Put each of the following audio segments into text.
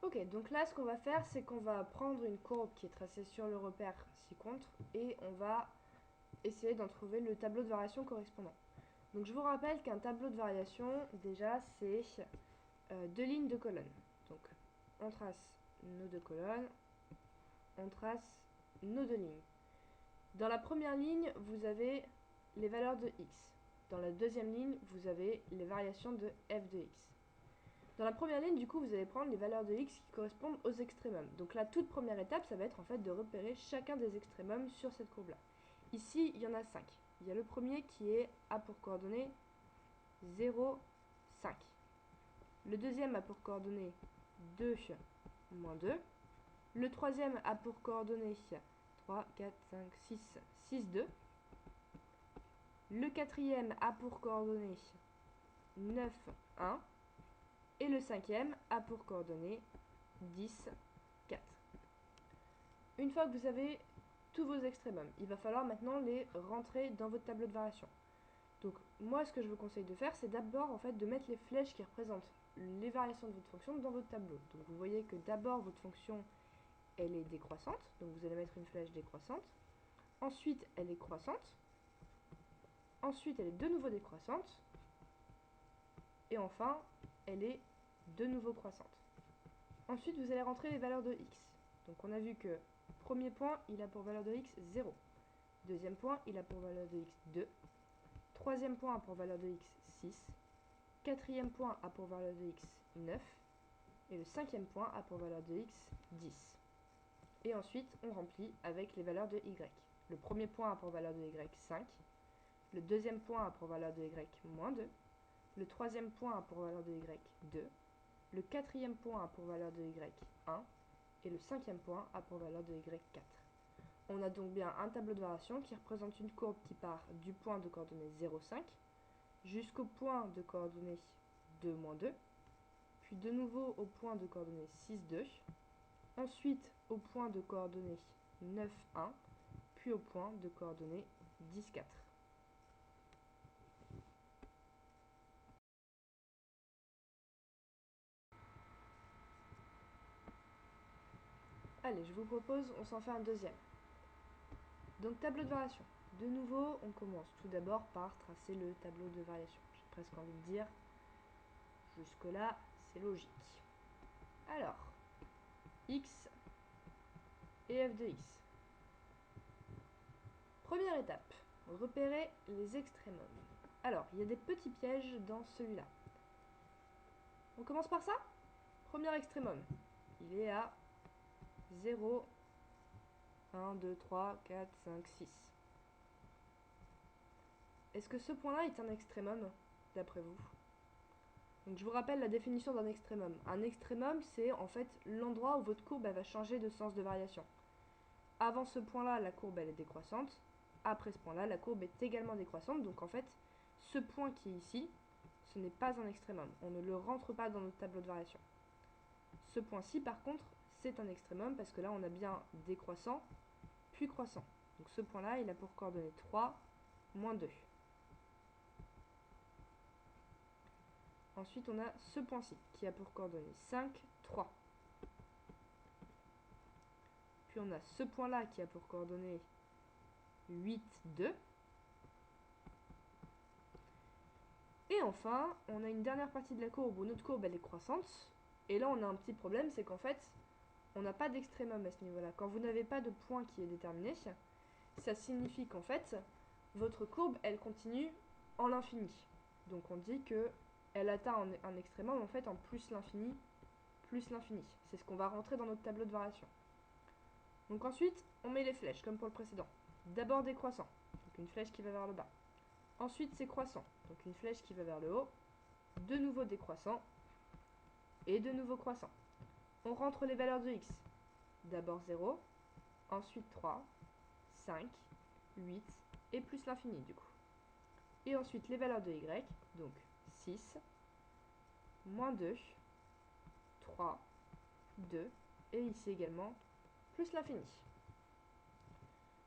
Ok, donc là, ce qu'on va faire, c'est qu'on va prendre une courbe qui est tracée sur le repère ci-contre et on va essayer d'en trouver le tableau de variation correspondant. Donc je vous rappelle qu'un tableau de variation, déjà, c'est deux lignes de colonnes. Donc on trace nos deux colonnes, on trace nos deux lignes. Dans la première ligne, vous avez les valeurs de x. Dans la deuxième ligne, vous avez les variations de f de x. Dans la première ligne, du coup, vous allez prendre les valeurs de x qui correspondent aux extrémums. Donc la toute première étape, ça va être en fait de repérer chacun des extrémums sur cette courbe-là. Ici, il y en a 5. Il y a le premier qui est a pour coordonnées 0, 5. Le deuxième a pour coordonnées 2, moins 2. Le troisième a pour coordonnées 3, 4, 5, 6, 6, 2. Le quatrième a pour coordonnées 9, 1. Et le cinquième a pour coordonnées 10, 4. Une fois que vous avez tous vos extrémums, il va falloir maintenant les rentrer dans votre tableau de variation. Donc moi, ce que je vous conseille de faire, c'est d'abord en fait de mettre les flèches qui représentent les variations de votre fonction dans votre tableau. Donc vous voyez que d'abord votre fonction, elle est décroissante, donc vous allez mettre une flèche décroissante. Ensuite, elle est croissante. Ensuite, elle est de nouveau décroissante. Et enfin, elle est de nouveau croissante. Ensuite, vous allez rentrer les valeurs de x. Donc on a vu que premier point, il a pour valeur de x 0. Deuxième point, il a pour valeur de x 2. Troisième point a pour valeur de x 6. Quatrième point a pour valeur de x 9. Et le cinquième point a pour valeur de x 10. Et ensuite, on remplit avec les valeurs de y. Le premier point a pour valeur de y 5. Le deuxième point a pour valeur de y moins 2. Le troisième point a pour valeur de y 2. Le quatrième point a pour valeur de y 1. Et le cinquième point a pour valeur de y 4. On a donc bien un tableau de variation qui représente une courbe qui part du point de coordonnées 0, 5 jusqu'au point de coordonnées 2, moins 2, puis de nouveau au point de coordonnées 6, 2, ensuite au point de coordonnées 9, 1, puis au point de coordonnées 10, 4. Allez, je vous propose, on s'en fait un deuxième. Donc tableau de variation. De nouveau, on commence tout d'abord par tracer le tableau de variation. J'ai presque envie de dire, jusque-là, c'est logique. Alors, x et f de x. Première étape, repérer les extrémums. Alors, il y a des petits pièges dans celui-là. On commence par ça. Premier extrémum, il est à 0, 1, 2, 3, 4, 5, 6. Est-ce que ce point-là est un extrémum, d'après vous? Donc je vous rappelle la définition d'un extrémum. Un extrémum, c'est en fait l'endroit où votre courbe elle va changer de sens de variation. Avant ce point-là, la courbe elle est décroissante. Après ce point-là, la courbe est également décroissante. Donc en fait, ce point qui est ici, ce n'est pas un extrémum. On ne le rentre pas dans notre tableau de variation. Ce point-ci, par contre, c'est un extrémum parce que là, on a bien décroissant, puis croissant. Donc ce point-là, il a pour coordonnées 3, moins 2. Ensuite, on a ce point-ci qui a pour coordonnées 5, 3. Puis on a ce point-là qui a pour coordonnées 8, 2. Et enfin, on a une dernière partie de la courbe où notre courbe elle est croissante. Et là, on a un petit problème, c'est qu'en fait, on n'a pas d'extrémum à ce niveau-là. Quand vous n'avez pas de point qui est déterminé, ça signifie qu'en fait, votre courbe, elle continue en l'infini. Donc on dit qu'elle atteint un extrémum en fait en plus l'infini, plus l'infini. C'est ce qu'on va rentrer dans notre tableau de variation. Donc ensuite, on met les flèches, comme pour le précédent. D'abord décroissant, donc une flèche qui va vers le bas. Ensuite, c'est croissant, donc une flèche qui va vers le haut. De nouveau décroissant, et de nouveau croissant. On rentre les valeurs de x. D'abord 0, ensuite 3, 5, 8, et plus l'infini du coup. Et ensuite les valeurs de y, donc 6, moins 2, 3, 2, et ici également, plus l'infini.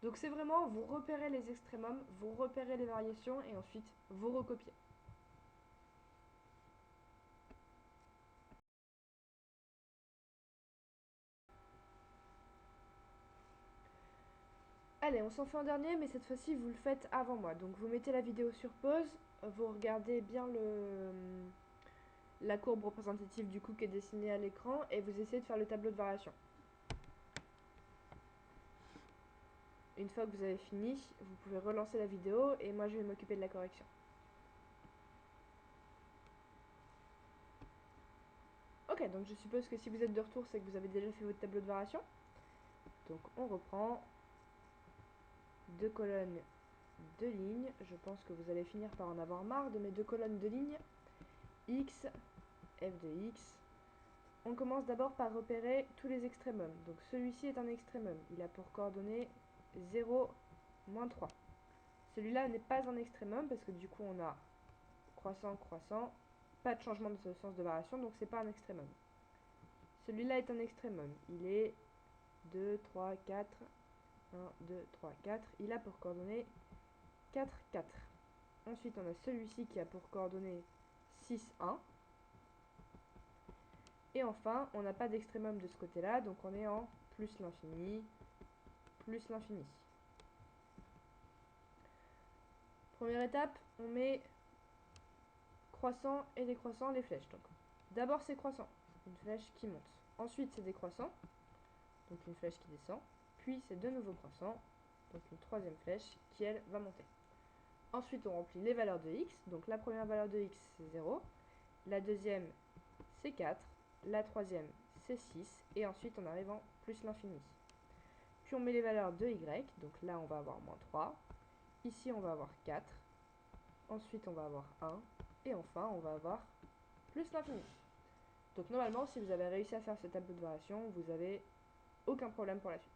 Donc c'est vraiment, vous repérez les extrémums, vous repérez les variations, et ensuite vous recopiez. Allez, on s'en fait un dernier, mais cette fois-ci, vous le faites avant moi. Donc, vous mettez la vidéo sur pause, vous regardez bien la courbe représentative du coup qui est dessinée à l'écran et vous essayez de faire le tableau de variation. Une fois que vous avez fini, vous pouvez relancer la vidéo et moi je vais m'occuper de la correction. Ok, donc je suppose que si vous êtes de retour, c'est que vous avez déjà fait votre tableau de variation. Donc on reprend. 2 colonnes, 2 lignes. Je pense que vous allez finir par en avoir marre de mes 2 colonnes, 2 lignes. X, f de x. On commence d'abord par repérer tous les extrémums. Donc celui-ci est un extrémum. Il a pour coordonnées 0, moins 3. Celui-là n'est pas un extrémum parce que du coup on a croissant, croissant, pas de changement de sens de variation, donc c'est pas un extrémum. Celui-là est un extrémum. Il est 2, 3, 4, 1, 2, 3, 4. Il a pour coordonnées 4, 4. Ensuite, on a celui-ci qui a pour coordonnées 6, 1. Et enfin, on n'a pas d'extrémum de ce côté-là, donc on est en plus l'infini, plus l'infini. Première étape, on met croissant et décroissant les flèches. Donc, d'abord c'est croissant, une flèche qui monte. Ensuite c'est décroissant, donc une flèche qui descend. Puis c'est de nouveau croissant, donc une troisième flèche qui elle va monter. Ensuite on remplit les valeurs de x, donc la première valeur de x c'est 0, la deuxième c'est 4, la troisième c'est 6, et ensuite on arrive en plus l'infini. Puis on met les valeurs de y, donc là on va avoir moins 3, ici on va avoir 4, ensuite on va avoir 1, et enfin on va avoir plus l'infini. Donc normalement si vous avez réussi à faire ce tableau de variation, vous n'avez aucun problème pour la suite.